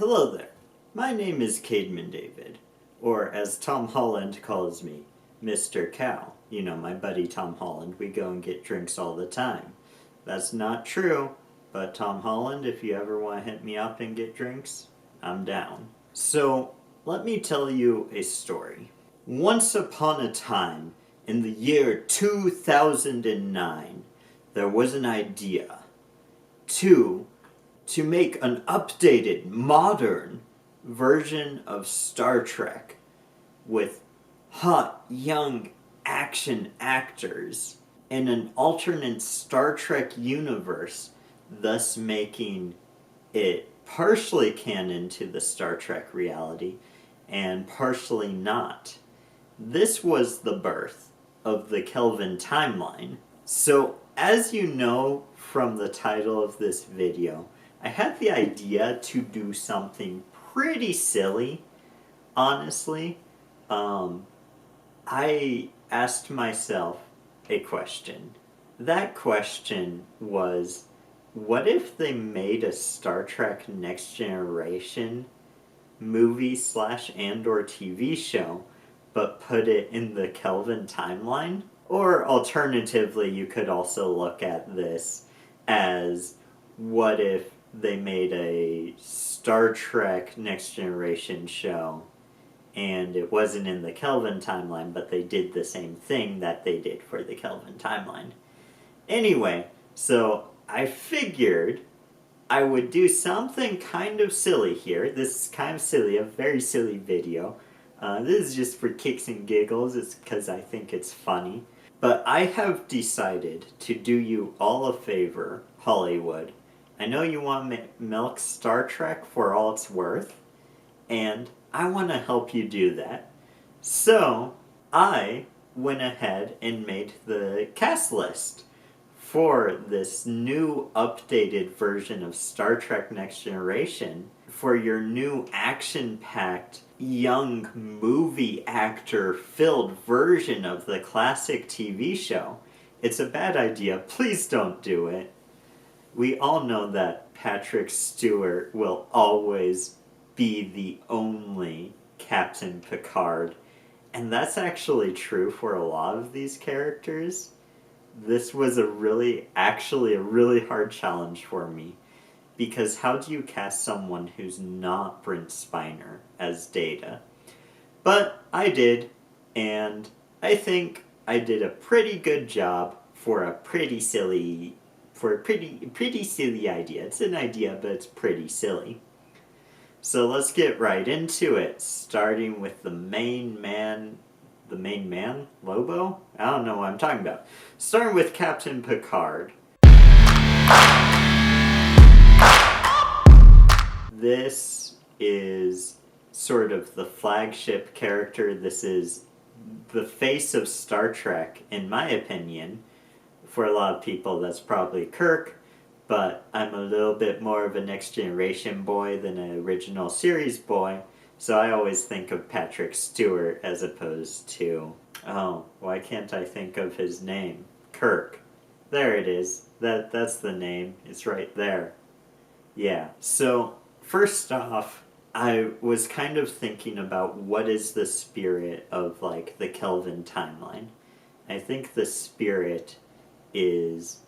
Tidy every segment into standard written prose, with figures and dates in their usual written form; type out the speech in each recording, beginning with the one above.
Hello there. My name is Cademan David, or as Tom Holland calls me, Mr. Cow. You know, my buddy Tom Holland, we go and get drinks all the time. That's not true, but Tom Holland, if you ever want to hit me up and get drinks, I'm down. So, let me tell you a story. Once upon a time, in the year 2009, there was an idea to make an updated, modern version of Star Trek with hot, young action actors in an alternate Star Trek universe, thus making it partially canon to the Star Trek reality and partially not. This was the birth of the Kelvin timeline. So, as you know from the title of this video, I had the idea to do something pretty silly, honestly. I asked myself a question. That question was, what if they made a Star Trek Next Generation movie / and or TV show, but put it in the Kelvin timeline? Or alternatively, you could also look at this as, what if they made a Star Trek Next Generation show and it wasn't in the Kelvin timeline, but they did the same thing that they did for the Kelvin timeline. Anyway, so I figured I would do something kind of silly here. This is kind of silly, a very silly video. This is just for kicks and giggles. It's because I think it's funny. But I have decided to do you all a favor, Hollywood. I know you want to milk Star Trek for all it's worth, and I want to help you do that. So, I went ahead and made the cast list for this new updated version of Star Trek Next Generation for your new action-packed, young movie actor-filled version of the classic TV show. It's a bad idea. Please don't do it. We all know that Patrick Stewart will always be the only Captain Picard. And that's actually true for a lot of these characters. This was actually a really hard challenge for me. Because how do you cast someone who's not Brent Spiner as Data? But I did, and I think I did a pretty good job for a pretty silly idea. It's an idea, but it's pretty silly. So let's get right into it, starting with the main man, Lobo? I don't know what I'm talking about. Starting with Captain Picard. This is sort of the flagship character. This is the face of Star Trek, in my opinion. For a lot of people, that's probably Kirk, but I'm a little bit more of a Next Generation boy than an original series boy, so I always think of Patrick Stewart as opposed to, why can't I think of his name? Kirk. There it is. That's the name. It's right there. Yeah. So, first off, I was kind of thinking about what is the spirit of, like, the Kelvin timeline. I think the spirit is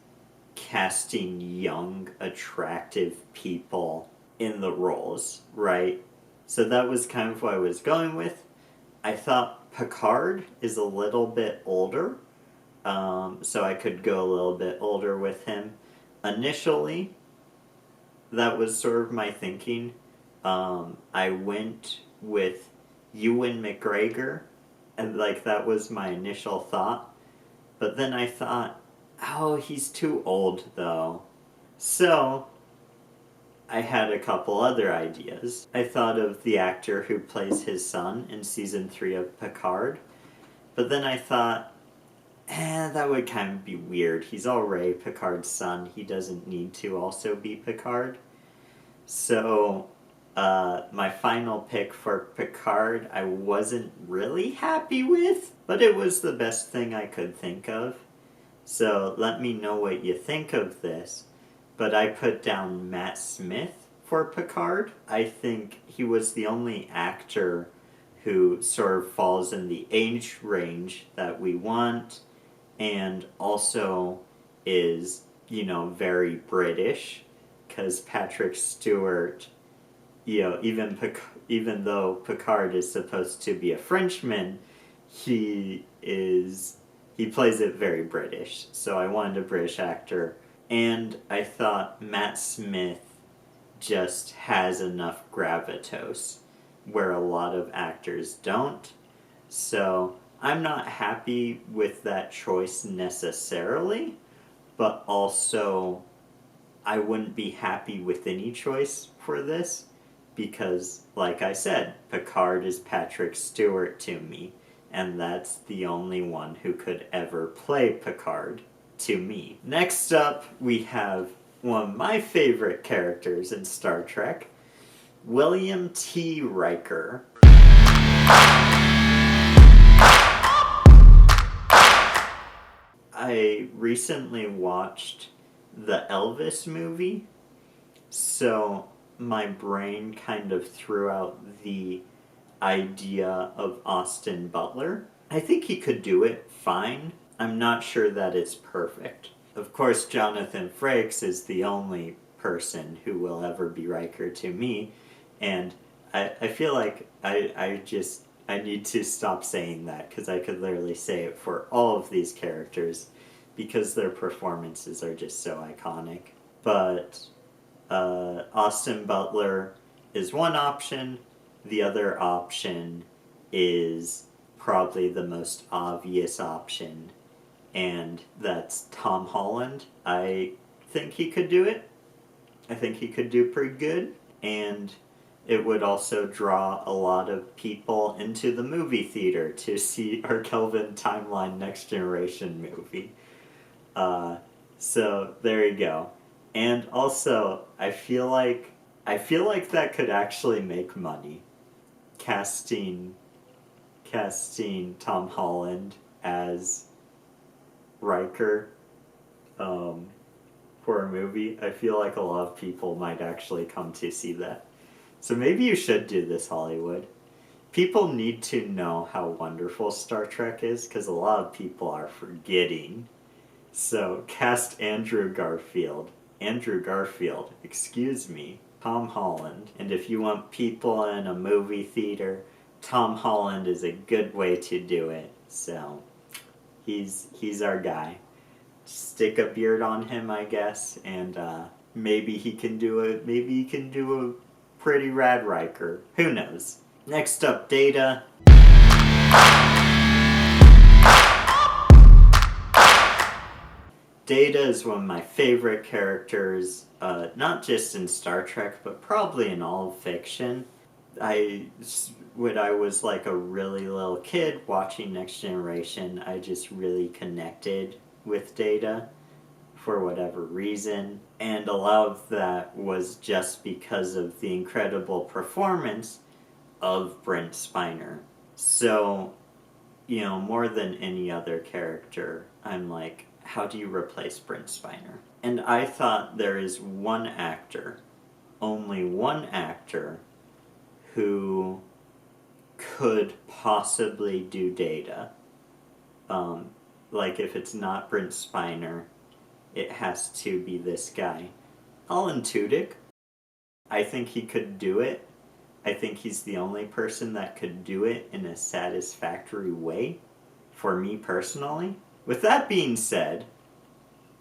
casting young, attractive people in the roles, right? So that was kind of what I was going with. I thought Picard is a little bit older, so I could go a little bit older with him. Initially, that was sort of my thinking. I went with Ewan McGregor, and like that was my initial thought. But then I thought, oh, he's too old though. So, I had a couple other ideas. I thought of the actor who plays his son in season 3 of Picard. But then I thought, that would kind of be weird. He's already Picard's son. He doesn't need to also be Picard. So, my final pick for Picard I wasn't really happy with, but it was the best thing I could think of. So let me know what you think of this. But I put down Matt Smith for Picard. I think he was the only actor who sort of falls in the age range that we want, and also is, very British, because Patrick Stewart, even though Picard is supposed to be a Frenchman, he plays it very British. So I wanted a British actor, and I thought Matt Smith just has enough gravitas where a lot of actors don't. So I'm not happy with that choice necessarily, but also I wouldn't be happy with any choice for this because, like I said, Picard is Patrick Stewart to me, and that's the only one who could ever play Picard to me. Next up, we have one of my favorite characters in Star Trek, William T. Riker. I recently watched the Elvis movie, so my brain kind of threw out the idea of Austin Butler. I think he could do it fine. I'm not sure that it's perfect. Of course, Jonathan Frakes is the only person who will ever be Riker to me, and I feel like I need to stop saying that because I could literally say it for all of these characters because their performances are just so iconic. But Austin Butler is one option. The other option is probably the most obvious option, and that's Tom Holland. I think he could do it. I think he could do pretty good, and it would also draw a lot of people into the movie theater to see our Kelvin Timeline Next Generation movie. So there you go. And also, I feel like that could actually make money. Casting Tom Holland as Riker for a movie. I feel like a lot of people might actually come to see that. So maybe you should do this, Hollywood. People need to know how wonderful Star Trek is because a lot of people are forgetting. So cast Andrew Garfield, Tom Holland. And if you want people in a movie theater, Tom Holland is a good way to do it. So he's our guy. Stick a beard on him, I guess, and maybe he can do a pretty rad Riker. Who knows? Next up, Data. Data is one of my favorite characters, not just in Star Trek, but probably in all of fiction. When I was like a really little kid watching Next Generation, I just really connected with Data for whatever reason. And a lot of that was just because of the incredible performance of Brent Spiner. So, more than any other character, I'm like, how do you replace Brent Spiner? And I thought there is one actor, only one actor, who could possibly do Data. Like if it's not Brent Spiner, it has to be this guy. Alan Tudyk. I think he could do it. I think he's the only person that could do it in a satisfactory way, for me personally. With that being said,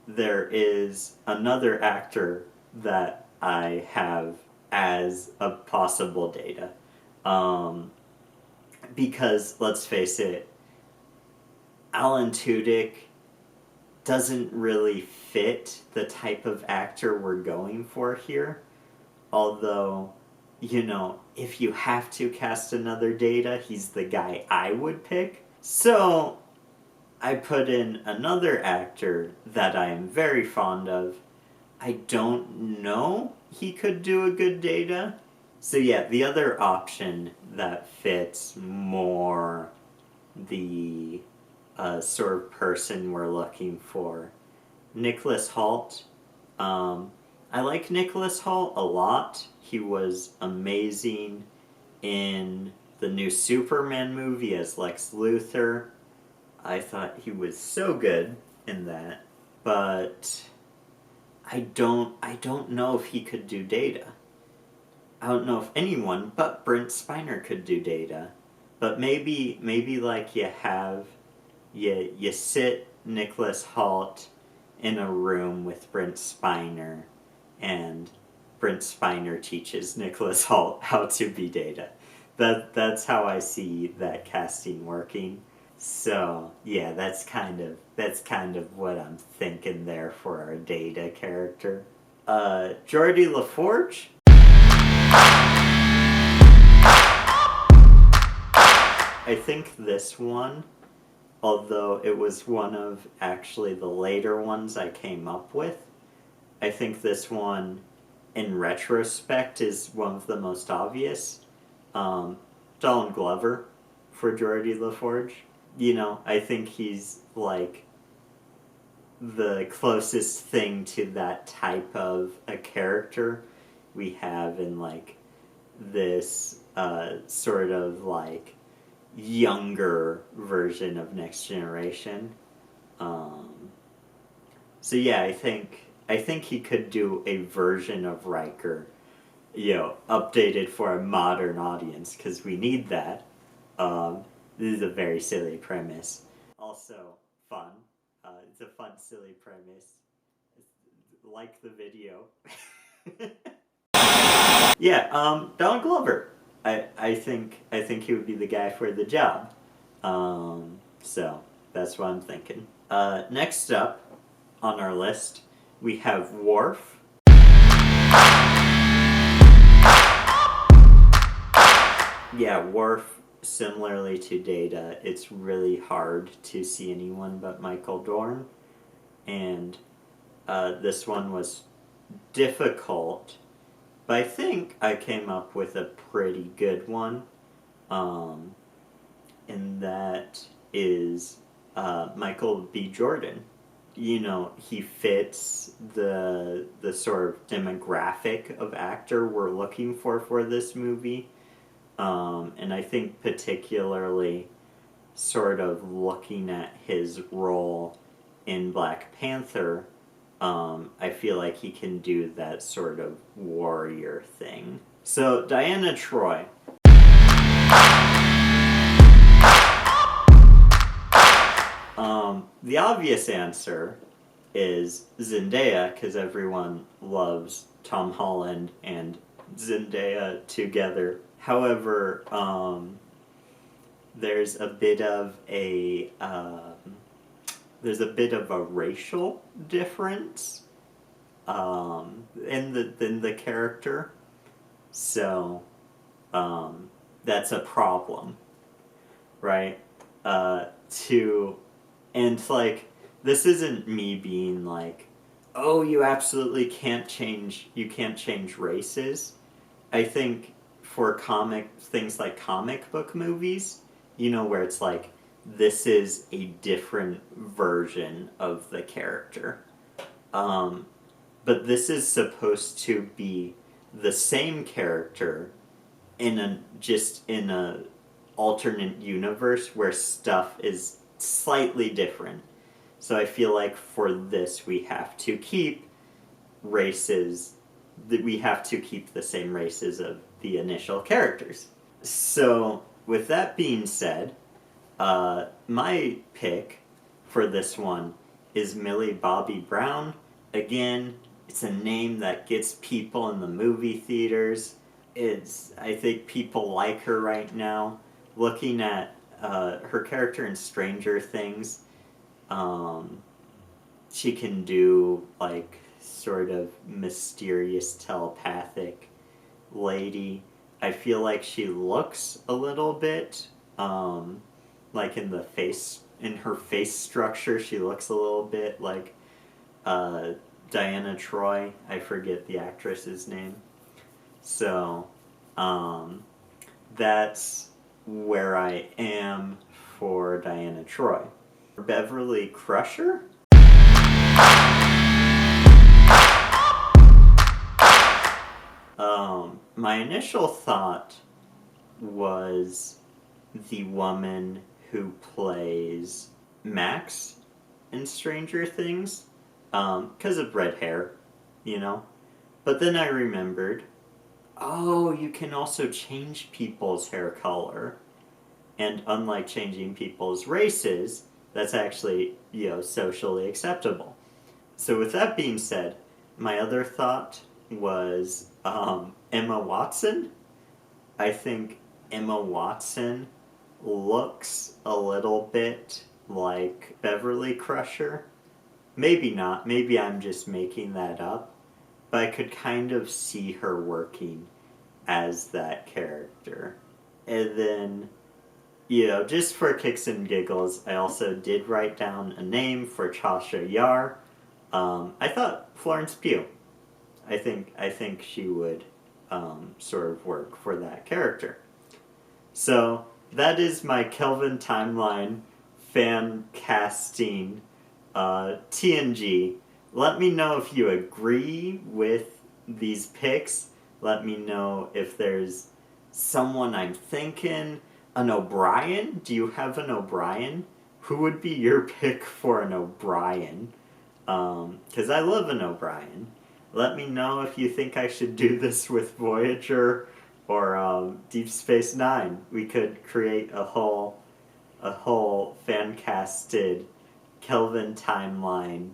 there is another actor that I have as a possible Data. Because, let's face it, Alan Tudyk doesn't really fit the type of actor we're going for here. Although, if you have to cast another Data, he's the guy I would pick. So, I put in another actor that I am very fond of. I don't know he could do a good Data. So yeah, the other option that fits more the sort of person we're looking for, Nicholas Hoult. I like Nicholas Hoult a lot. He was amazing in the new Superman movie as Lex Luthor. I thought he was so good in that. But I don't know if he could do Data. I don't know if anyone but Brent Spiner could do Data. But maybe like you sit Nicholas Hoult in a room with Brent Spiner, and Brent Spiner teaches Nicholas Hoult how to be Data. That's how I see that casting working. So yeah, that's kind of what I'm thinking there for our Data character. Geordi La Forge. I think this one, although it was one of actually the later ones I came up with, I think this one, in retrospect, is one of the most obvious. Donald Glover for Geordi La Forge. You know, I think he's like the closest thing to that type of a character we have in like this sort of like younger version of Next Generation. So yeah, I think he could do a version of Riker, you know, updated for a modern audience, because we need that. This is a very silly premise. Also fun. It's a fun, silly premise. Like the video. Yeah, Donald Glover. I think he would be the guy for the job. So that's what I'm thinking. Next up on our list, we have Worf. Yeah, Worf, similarly to Data, it's really hard to see anyone but Michael Dorn. And this one was difficult, but I think I came up with a pretty good one. And that is Michael B. Jordan. You know, he fits the sort of demographic of actor we're looking for this movie. And I think particularly sort of looking at his role in Black Panther, I feel like he can do that sort of warrior thing. So, Deanna Troi. The obvious answer is Zendaya, because everyone loves Tom Holland and Zendaya together. However, there's a bit of a racial difference in the character, so that's a problem, right? And like, this isn't me being like, oh, you can't change races. I think for things like comic book movies, you know, where it's like, this is a different version of the character. But this is supposed to be the same character in a alternate universe where stuff is slightly different. So I feel like for this we have to keep races, we have to keep the same races of the initial characters. So with that being said, my pick for this one is Millie Bobby Brown. Again, it's a name that gets people in the movie theaters. I think people like her right now. Looking at her character in Stranger Things, she can do like sort of mysterious telepathic lady. I feel like she looks a little bit like in her face structure, she looks a little bit like Deanna Troi. I forget the actress's name. So that's where I am for Deanna Troi. Beverly Crusher? my initial thought was the woman who plays Max in Stranger Things, because of red hair, you know? But then I remembered, oh, you can also change people's hair color. And unlike changing people's races, that's actually, socially acceptable. So with that being said, my other thought was Emma Watson. I think Emma Watson looks a little bit like Beverly Crusher. Maybe not. Maybe I'm just making that up. But I could kind of see her working as that character. And then, just for kicks and giggles, I also did write down a name for Tasha Yar. I thought Florence Pugh. I think she would sort of work for that character. So that is my Kelvin timeline fan casting TNG. Let me know if you agree with these picks. Let me know if there's someone I'm thinking. An O'Brien? Do you have an O'Brien? Who would be your pick for an O'Brien? Because I love an O'Brien. Let me know if you think I should do this with Voyager or Deep Space Nine. We could create a whole fan casted Kelvin timeline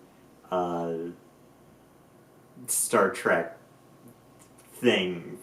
Star Trek thing